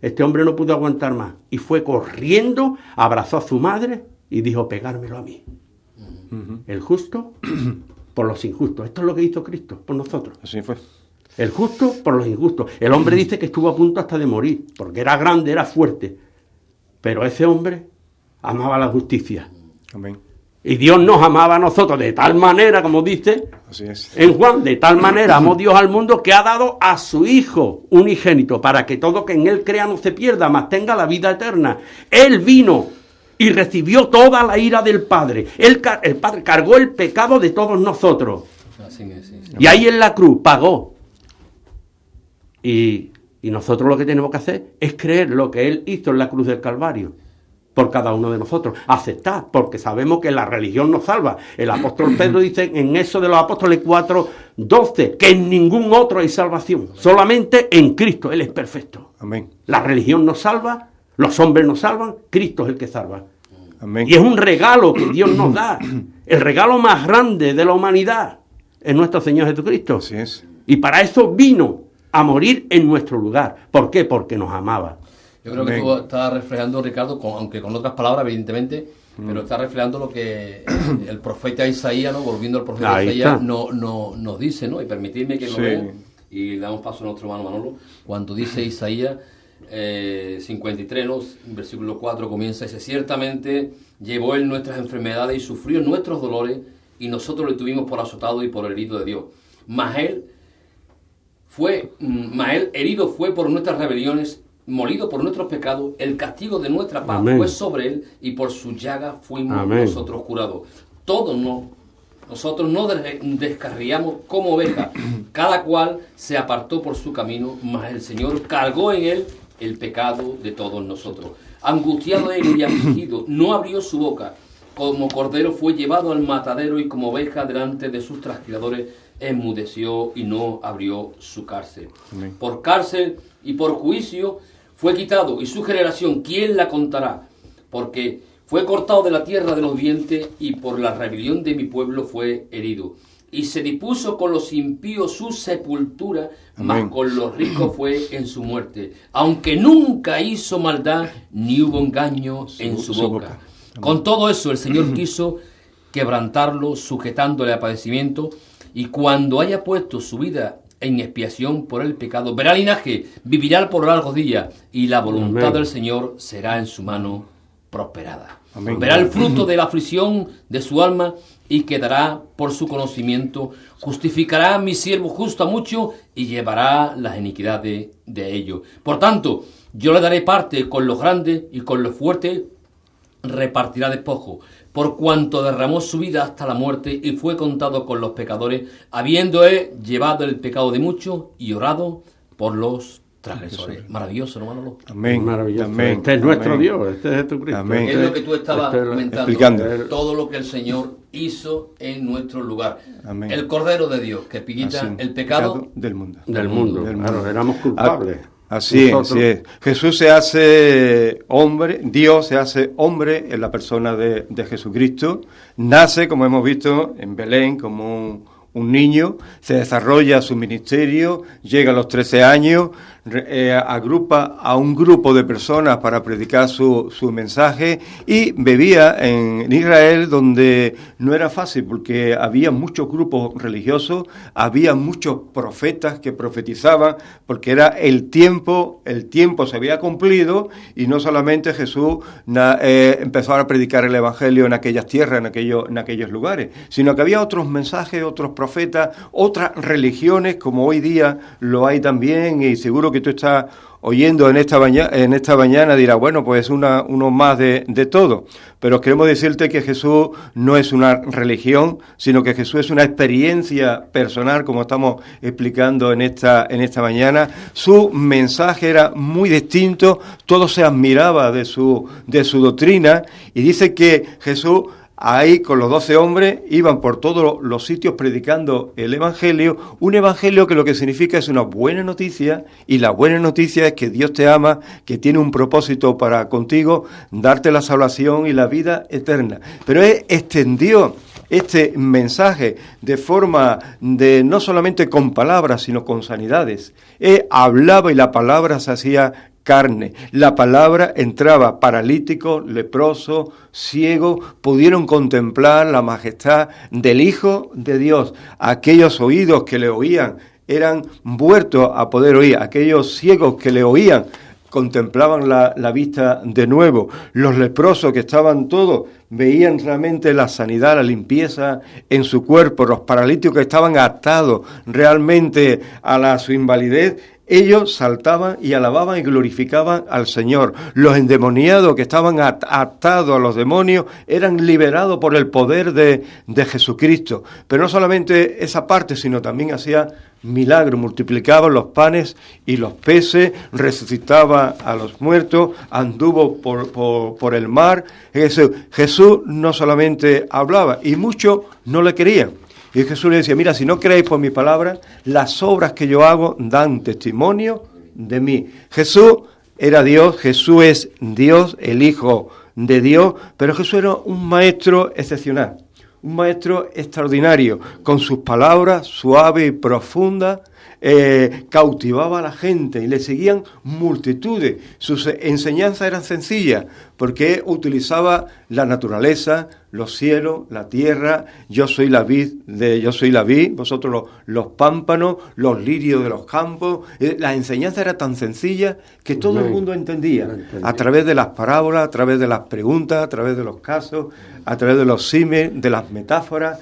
Este hombre no pudo aguantar más y fue corriendo, abrazó a su madre y dijo: pegármelo a mí. El justo por los injustos. Esto es lo que hizo Cristo por nosotros. Así fue. El justo por los injustos. El hombre dice que estuvo a punto hasta de morir, porque era grande, era fuerte. Pero ese hombre amaba la justicia. Amén. Y Dios nos amaba a nosotros de tal manera, como dice Así es. en Juan, de tal manera amó Dios al mundo que ha dado a su Hijo unigénito, para que todo que en Él crea no se pierda, mas tenga la vida eterna. Él vino y recibió toda la ira del Padre. El Padre cargó el pecado de todos nosotros. Así es, sí. Y ahí en la cruz pagó. Y nosotros lo que tenemos que hacer es creer lo que Él hizo en la cruz del Calvario por cada uno de nosotros. Aceptar, porque sabemos que la religión nos salva. El apóstol Pedro dice en Hechos de los Apóstoles 4:12 que en ningún otro hay salvación, solamente en Cristo. Él es perfecto. Amén. La religión nos salva, los hombres nos salvan, Cristo es el que salva. Amén. Y es un regalo que Dios nos da. El regalo más grande de la humanidad es nuestro Señor Jesucristo. Así es. Y para eso vino a morir en nuestro lugar. ¿Por qué? Porque nos amaba. Yo creo que tú estás reflejando, Ricardo, aunque con otras palabras, evidentemente, pero está reflejando lo que el profeta Isaías, ¿no? Volviendo al profeta Ahí Isaías, está. nos dice, ¿no? Y permitidme que lo Sí. lea y le damos paso a nuestro hermano Manolo. Cuando dice Isaías 53, ¿no? Versículo 4 comienza, dice: ciertamente llevó él nuestras enfermedades y sufrió nuestros dolores, y nosotros le tuvimos por azotado y por herido de Dios. Mas él herido fue por nuestras rebeliones, molido por nuestros pecados, el castigo de nuestra paz Amén. fue sobre él, y por su llaga fuimos Amén. nosotros curados. Nosotros no descarriamos como ovejas, cada cual se apartó por su camino, mas el Señor cargó en él el pecado de todos nosotros. Angustiado él y afligido, no abrió su boca. Como cordero fue llevado al matadero, y como oveja delante de sus trasquiladores enmudeció y no abrió su cárcel. Amén. Por cárcel y por juicio fue quitado, y su generación, ¿quién la contará? Porque fue cortado de la tierra de los vivientes, y por la rebelión de mi pueblo fue herido. Y se dispuso con los impíos su sepultura, mas Amén. con los ricos fue en su muerte. Aunque nunca hizo maldad, ni hubo engaño en su boca. Con todo eso el Señor quiso quebrantarlo, sujetándole a padecimiento, y cuando haya puesto su vida en expiación por el pecado, verá linaje, vivirá por largos días, y la voluntad Amén. del Señor será en su mano prosperada. Amén. Verá el fruto de la aflicción de su alma, y quedará por su conocimiento. Justificará a mi siervo justo a mucho, y llevará las iniquidades de ellos. Por tanto, yo le daré parte con los grandes, y con los fuertes repartirá despojo, por cuanto derramó su vida hasta la muerte, y fue contado con los pecadores, habiendo él llevado el pecado de muchos y orado por los transgresores. Maravilloso, ¿no, Manolo? Amén. Maravilloso. Amén. Este es nuestro Amén. Dios, este es Jesucristo. Amén. Es lo que tú estabas Este es comentando. explicando. Todo lo que el Señor hizo en nuestro lugar. Amén. El Cordero de Dios que Así, quita el pecado del mundo. Del mundo, Del claro, mundo. éramos culpables. Así es. Jesús se hace hombre, Dios se hace hombre en la persona de Jesucristo. Nace, como hemos visto, en Belén como un niño, se desarrolla su ministerio, llega a los 13 años, agrupa a un grupo de personas para predicar su mensaje y vivía en Israel, donde no era fácil porque había muchos grupos religiosos, había muchos profetas que profetizaban, porque era el tiempo se había cumplido y no solamente Jesús empezó a predicar el evangelio en aquellas tierras, en aquellos lugares, sino que había otros mensajes, otros profetas, otras religiones, como hoy día lo hay también, y seguro que tú estás oyendo en esta mañana dirás, bueno, pues uno más de todo. Pero queremos decirte que Jesús no es una religión, sino que Jesús es una experiencia personal, como estamos explicando en esta mañana. Su mensaje era muy distinto, todo se admiraba de su doctrina, y dice que Jesús ahí con los 12 hombres iban por todos los sitios predicando el Evangelio, un Evangelio que lo que significa es una buena noticia, y la buena noticia es que Dios te ama, que tiene un propósito para contigo, darte la salvación y la vida eterna. Pero Él extendió este mensaje de forma de no solamente con palabras, sino con sanidades. Él hablaba y la palabra se hacía carne. La palabra entraba, paralíticos, leprosos, ciegos, pudieron contemplar la majestad del Hijo de Dios. Aquellos oídos que le oían eran vueltos a poder oír. Aquellos ciegos que le oían contemplaban la vista de nuevo. Los leprosos que estaban todos veían realmente la sanidad, la limpieza en su cuerpo. Los paralíticos que estaban atados realmente a su invalidez, ellos saltaban y alababan y glorificaban al Señor. Los endemoniados que estaban atados a los demonios eran liberados por el poder de Jesucristo. Pero no solamente esa parte, sino también hacía milagros, multiplicaba los panes y los peces, resucitaba a los muertos, anduvo por el mar. Jesús no solamente hablaba, y muchos no le querían. Y Jesús le decía, mira, si no creéis por mi palabra, las obras que yo hago dan testimonio de mí. Jesús era Dios, Jesús es Dios, el Hijo de Dios, pero Jesús era un maestro excepcional, un maestro extraordinario, con sus palabras suaves y profundas, cautivaba a la gente y le seguían multitudes. Sus enseñanzas eran sencillas porque utilizaba la naturaleza, los cielos, la tierra. Yo soy la vid, vosotros los pámpanos, los lirios de los campos. La enseñanza era tan sencilla que todo el mundo entendía, a través de las parábolas, a través de las preguntas, a través de los casos, a través de los símiles, de las metáforas.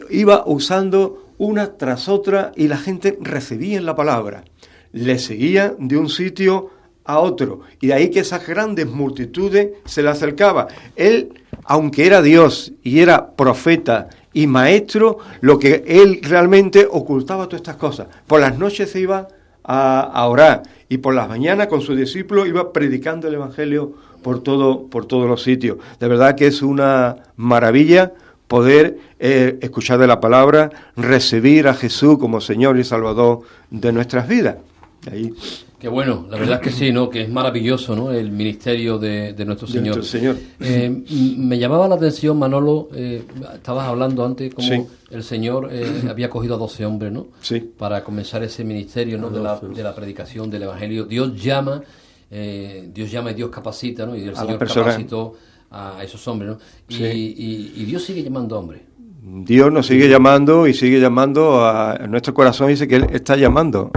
Iba usando una tras otra y la gente recibía la palabra, le seguía de un sitio a otro, y de ahí que esas grandes multitudes se le acercaban. Él, aunque era Dios y era profeta y maestro, lo que él realmente ocultaba todas estas cosas. Por las noches se iba a orar, y por las mañanas con sus discípulos iba predicando el Evangelio por todos los sitios. De verdad que es una maravilla poder escuchar de la palabra, recibir a Jesús como Señor y Salvador de nuestras vidas. Ahí. Qué bueno, la verdad es que sí, ¿no? Que es maravilloso, ¿no? El ministerio de nuestro Señor. Nuestro Señor. Me llamaba la atención, Manolo, estabas hablando antes como sí. El Señor había cogido a 12 hombres, ¿no? Sí. Para comenzar ese ministerio, ¿no? De la predicación del Evangelio. Dios llama y Dios capacita, ¿no? Y el Señor capacitó a esos hombres, ¿no? Sí. Y Dios sigue llamando hombres. Dios nos sigue llamando y sigue llamando a nuestro corazón. Dice que Él está llamando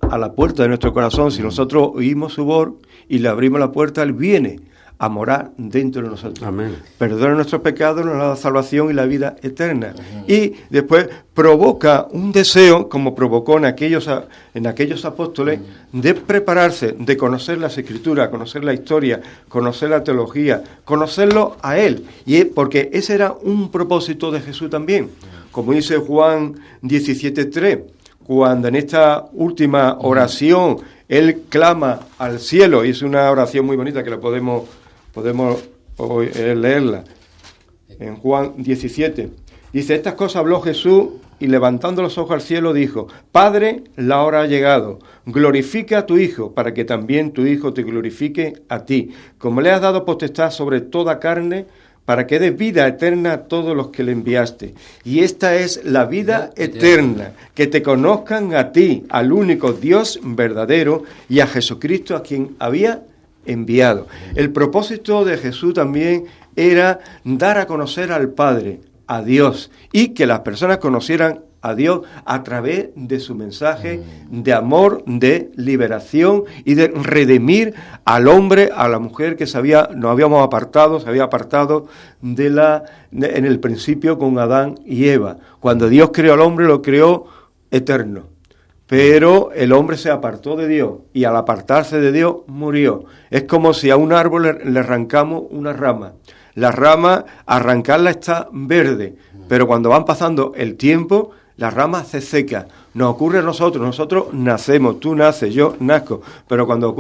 a la puerta de nuestro corazón. Si nosotros oímos su voz y le abrimos la puerta, Él viene a morar dentro de nosotros. Amén. Perdona nuestros pecados, nos da la salvación y la vida eterna. Y después provoca un deseo, como provocó en aquellos apóstoles, de prepararse, de conocer las Escrituras, conocer la historia, conocer la teología, conocerlo a Él. Y porque ese era un propósito de Jesús también. Como dice Juan 17:3, cuando en esta última oración Él clama al cielo, y es una oración muy bonita que la podemos leerla en Juan 17. Dice, estas cosas habló Jesús y levantando los ojos al cielo dijo: Padre, la hora ha llegado, glorifica a tu Hijo, para que también tu Hijo te glorifique a ti, como le has dado potestad sobre toda carne, para que des vida eterna a todos los que le enviaste. Y esta es la vida eterna, que te conozcan a ti, al único Dios verdadero, y a Jesucristo, a quien había enviado. El propósito de Jesús también era dar a conocer al Padre, a Dios, y que las personas conocieran a Dios a través de su mensaje de amor, de liberación y de redimir al hombre, a la mujer que se había apartado en el principio con Adán y Eva. Cuando Dios creó al hombre, lo creó eterno. Pero el hombre se apartó de Dios y al apartarse de Dios murió. Es como si a un árbol le arrancamos una rama. La rama, arrancarla está verde, pero cuando van pasando el tiempo, la rama se seca. Nos ocurre a nosotros nacemos, tú naces, yo nazco, pero cuando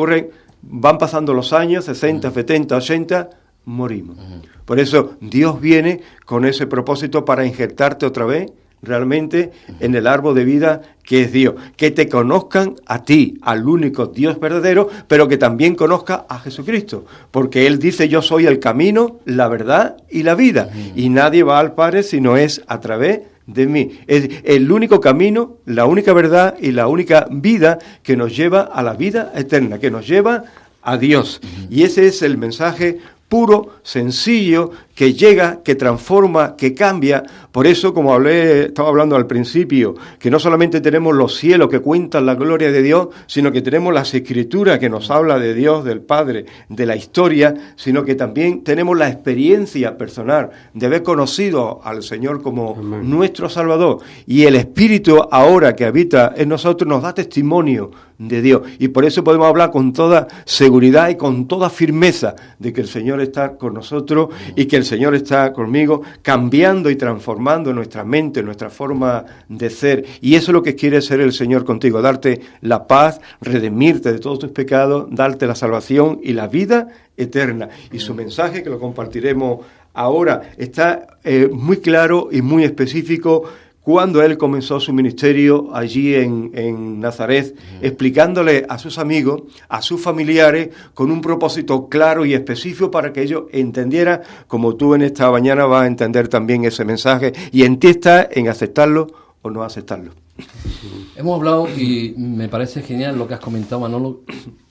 van pasando los años, 60, 70, 80, morimos. Por eso Dios viene con ese propósito para injertarte otra vez realmente en el árbol de vida que es Dios, que te conozcan a ti, al único Dios verdadero, pero que también conozca a Jesucristo, porque Él dice: yo soy el camino, la verdad y la vida, y nadie va al Padre si no es a través de mí. Es el único camino, la única verdad y la única vida que nos lleva a la vida eterna, que nos lleva a Dios. Y ese es el mensaje puro, sencillo, que llega, que transforma, que cambia. Por eso, como estaba hablando al principio, que no solamente tenemos los cielos que cuentan la gloria de Dios, sino que tenemos las Escrituras que nos habla de Dios, del Padre, de la historia, sino que también tenemos la experiencia personal de haber conocido al Señor como nuestro Salvador. Y el Espíritu ahora que habita en nosotros nos da testimonio de Dios. Y por eso podemos hablar con toda seguridad y con toda firmeza de que el Señor está con nosotros y que el Señor está conmigo, cambiando y transformando nuestra mente, nuestra forma de ser. Y eso es lo que quiere ser el Señor contigo: darte la paz, redimirte de todos tus pecados, darte la salvación y la vida eterna. Y su mensaje, que lo compartiremos ahora, está muy claro y muy específico. Cuando él comenzó su ministerio allí en Nazaret, explicándole a sus amigos, a sus familiares, con un propósito claro y específico para que ellos entendieran, como tú en esta mañana vas a entender también ese mensaje, y en ti está en aceptarlo o no aceptarlo. Hemos hablado, y me parece genial lo que has comentado, Manolo.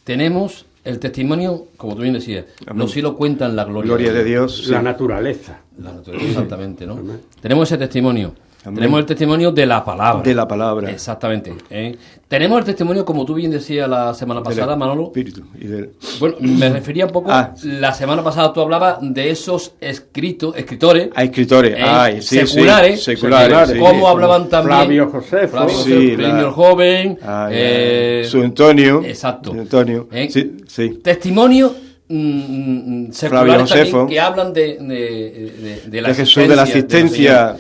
Tenemos el testimonio, como tú bien decías, los cielos cuentan la gloria de Dios, sí. La naturaleza. La naturaleza, exactamente, ¿no? Tenemos ese testimonio. Amén. Tenemos el testimonio de la palabra. De la palabra. Exactamente. Tenemos el testimonio, como tú bien decías la semana pasada, Manolo. Espíritu. Bueno, me refería un poco... La semana pasada tú hablabas de esos escritores. Seculares. Seculares. Como hablaban también... Flavio Josefo. Plinio el Joven. Su Antonio. Exacto. Antonio. Sí. Testimonio... seculares también, que hablan de la Jesús, de la asistencia,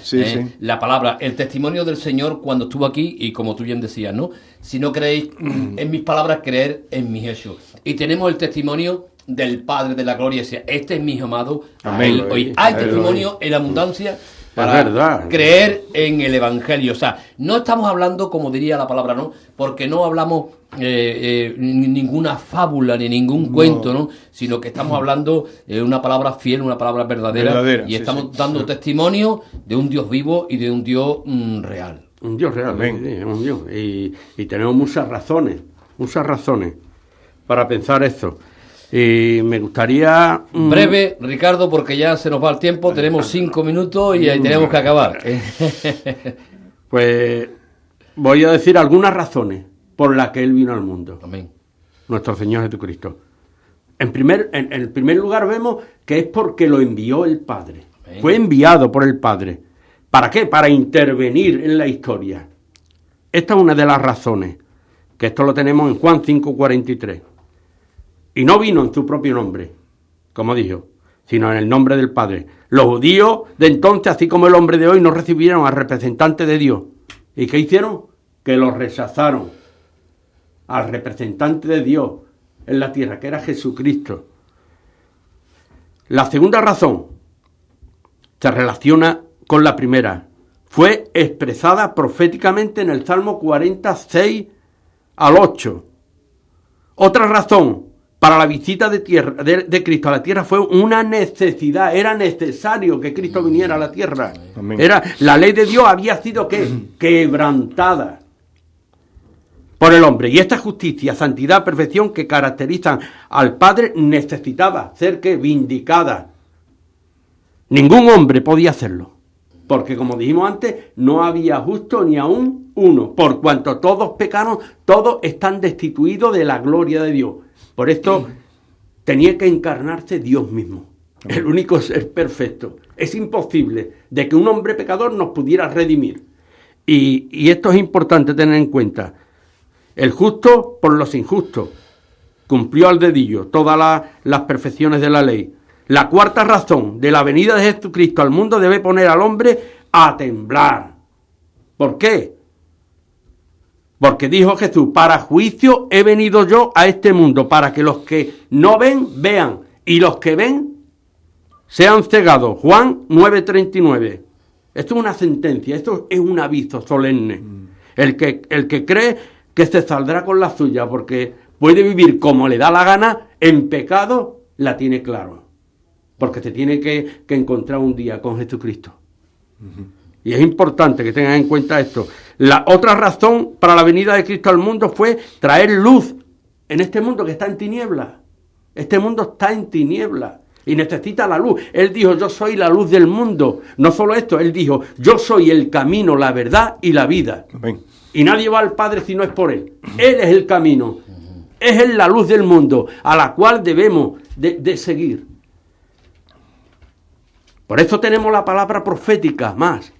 la palabra, el testimonio del Señor cuando estuvo aquí, y como tú bien decías, ¿no? Si no creéis en mis palabras, creer en mis hechos. Y tenemos el testimonio del Padre de la gloria, este es mi hijo amado. Amén. Hoy hay testimonio en abundancia para creer en el Evangelio. O sea, no estamos hablando, como diría la palabra, ¿no? Porque no hablamos ninguna fábula ni ningún cuento, ¿no? Sino que estamos hablando una palabra fiel, una palabra verdadera y estamos dando testimonio de un Dios vivo y de un Dios real. Un Dios real, un Dios. Y tenemos muchas razones para pensar esto. Y me gustaría... Breve, Ricardo, porque ya se nos va el tiempo, tenemos 5 minutos y ahí tenemos que acabar. Pues voy a decir algunas razones por las que Él vino al mundo. Amén. Nuestro Señor Jesucristo. En primer lugar vemos que es porque lo envió el Padre. Amén. Fue enviado por el Padre. ¿Para qué? Para intervenir en la historia. Esta es una de las razones, que esto lo tenemos en Juan 5:43. Y no vino en su propio nombre, como dijo, sino en el nombre del Padre. Los judíos de entonces, así como el hombre de hoy, no recibieron al representante de Dios. ¿Y qué hicieron? Que lo rechazaron. Al representante de Dios en la tierra, que era Jesucristo. La segunda razón se relaciona con la primera. fue expresada proféticamente en el Salmo 46 al 8. Otra razón para la visita de Cristo a la tierra fue una necesidad. Era necesario que Cristo viniera a la tierra. Amén. La ley de Dios había sido quebrantada por el hombre. Y esta justicia, santidad, perfección que caracterizan al Padre necesitaba ser vindicada. Ningún hombre podía hacerlo. Porque, como dijimos antes, no había justo ni aún uno. Por cuanto todos pecaron, todos están destituidos de la gloria de Dios. Por esto tenía que encarnarse Dios mismo, el único ser perfecto. Es imposible de que un hombre pecador nos pudiera redimir. Y esto es importante tener en cuenta. El justo por los injustos cumplió al dedillo todas las perfecciones de la ley. La cuarta razón de la venida de Jesucristo al mundo debe poner al hombre a temblar. ¿Por qué? Porque dijo Jesús, para juicio he venido yo a este mundo, para que los que no ven, vean, y los que ven, sean cegados. Juan 9:39. Esto es una sentencia, esto es un aviso solemne. El que cree que se saldrá con la suya, porque puede vivir como le da la gana, en pecado, la tiene claro. Porque se tiene que encontrar un día con Jesucristo. Y es importante que tengan en cuenta esto. La otra razón para la venida de Cristo al mundo fue traer luz en este mundo que está en tinieblas. Este mundo está en tinieblas y necesita la luz. Él dijo, yo soy la luz del mundo. No solo esto, él dijo, yo soy el camino, la verdad y la vida. Amén. Y nadie va al Padre si no es por él. Él es el camino. Es él la luz del mundo a la cual debemos de seguir. Por eso tenemos la palabra profética más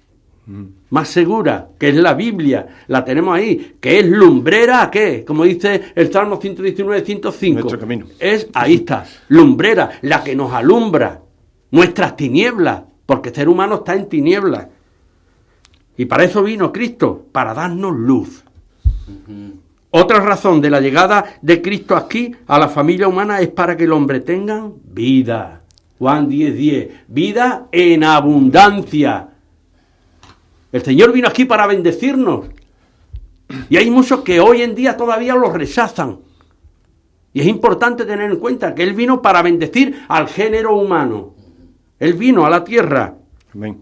segura, que es la Biblia, la tenemos ahí, que es lumbrera, ¿qué? Como dice el Salmo 119, 105. Nuestro camino. Ahí está, lumbrera, la que nos alumbra nuestras tinieblas, porque el ser humano está en tinieblas. Y para eso vino Cristo, para darnos luz. Otra razón de la llegada de Cristo aquí a la familia humana es para que el hombre tenga vida. Juan 10:10, vida en abundancia. El Señor vino aquí para bendecirnos. Y hay muchos que hoy en día todavía lo rechazan. Y es importante tener en cuenta que Él vino para bendecir al género humano. Él vino a la tierra. Amén.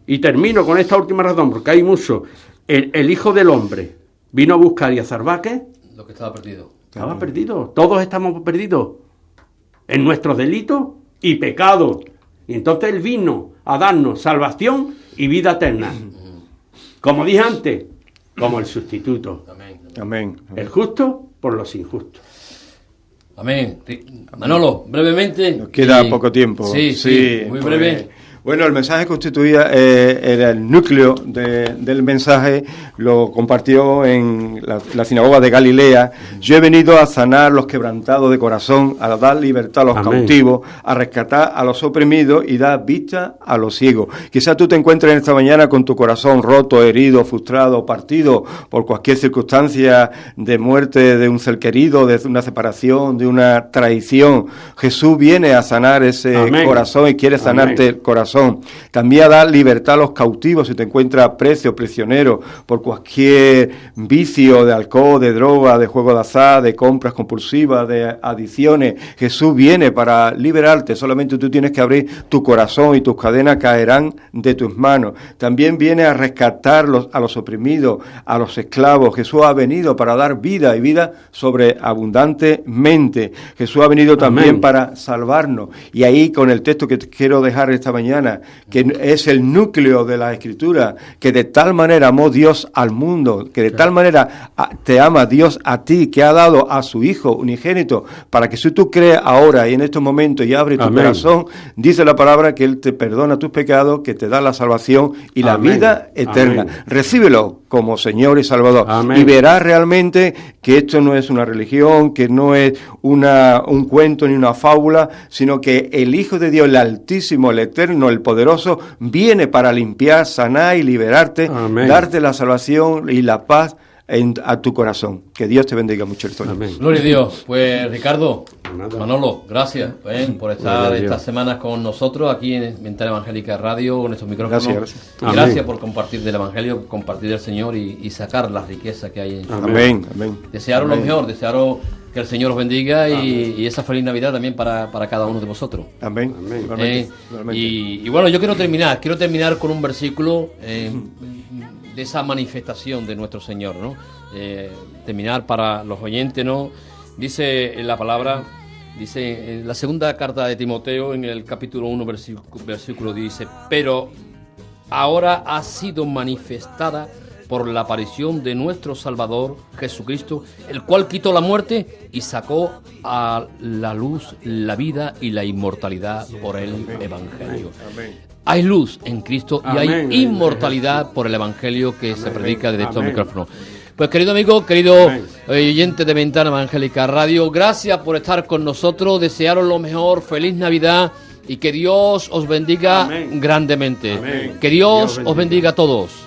Y termino con esta última razón, porque hay muchos. El Hijo del Hombre vino a buscar y a salvar, ¿qué? Lo que estaba perdido. Estaba perdido. Todos estamos perdidos en nuestros delitos y pecados. Y entonces Él vino a darnos salvación y vida eterna. Como dije antes, como el sustituto. Amén. Amén. El justo por los injustos. Amén. Manolo, brevemente. Nos queda poco tiempo. Sí, muy breve. Bueno, el mensaje constituía, era el núcleo del mensaje, lo compartió en la sinagoga de Galilea. Yo he venido a sanar los quebrantados de corazón, a dar libertad a los cautivos, a rescatar a los oprimidos y dar vista a los ciegos. Quizás tú te encuentres en esta mañana con tu corazón roto, herido, frustrado, partido por cualquier circunstancia de muerte de un ser querido, de una separación, de una traición. Jesús viene a sanar ese corazón y quiere sanarte el corazón. También a dar libertad a los cautivos si te encuentras preso, prisionero por cualquier vicio de alcohol, de droga, de juego de azar, de compras compulsivas, de adicciones. Jesús viene para liberarte, solamente tú tienes que abrir tu corazón y tus cadenas caerán de tus manos. También viene a rescatar a los oprimidos, a los esclavos. Jesús ha venido para dar vida y vida sobreabundantemente. Jesús ha venido también para salvarnos. Y ahí con el texto que te quiero dejar esta mañana, que es el núcleo de la Escritura, que de tal manera amó Dios al mundo, que de tal manera te ama Dios a ti, que ha dado a su Hijo unigénito, para que si tú crees ahora y en estos momentos y abres tu corazón, dice la palabra que Él te perdona tus pecados, que te da la salvación y la vida eterna. Recíbelo como Señor y Salvador. Y verás realmente que esto no es una religión, que no es un cuento ni una fábula, sino que el Hijo de Dios, el Altísimo, el Eterno, el Poderoso, viene para limpiar, sanar y liberarte, darte la salvación y la paz a tu corazón. Que Dios te bendiga mucho, Antonio. Amén. Gloria a Dios. Pues Ricardo, Nada. Manolo, gracias por estar Gloria a Dios. estas semanas con nosotros aquí en Ventana Evangélica Radio, con estos micrófonos. Gracias. Y Amén. gracias por compartir del Evangelio, compartir del Señor y sacar la riqueza que hay en su Amén, amén. Desearos lo Amén. mejor, desearos que el Señor os bendiga y esa feliz Navidad también para cada uno de vosotros. Amén. Amén. Igualmente, igualmente. Y bueno, yo quiero terminar con un versículo de esa manifestación de nuestro Señor, ¿no? Terminar para los oyentes, ¿no? Dice en la palabra, dice en la segunda carta de Timoteo, en el capítulo 1, versículo dice, pero ahora ha sido manifestada por la aparición de nuestro Salvador Jesucristo, el cual quitó la muerte y sacó a la luz la vida y la inmortalidad por el Evangelio. Amén. Hay luz en Cristo y hay Amén. inmortalidad por el Evangelio que se predica desde estos Amén. micrófonos. Pues querido amigo, querido Amén. oyente de Ventana Evangélica Radio, gracias por estar con nosotros, desearos lo mejor, feliz Navidad y que Dios os bendiga Amén. grandemente. Amén. Que Dios Dios os bendiga a todos.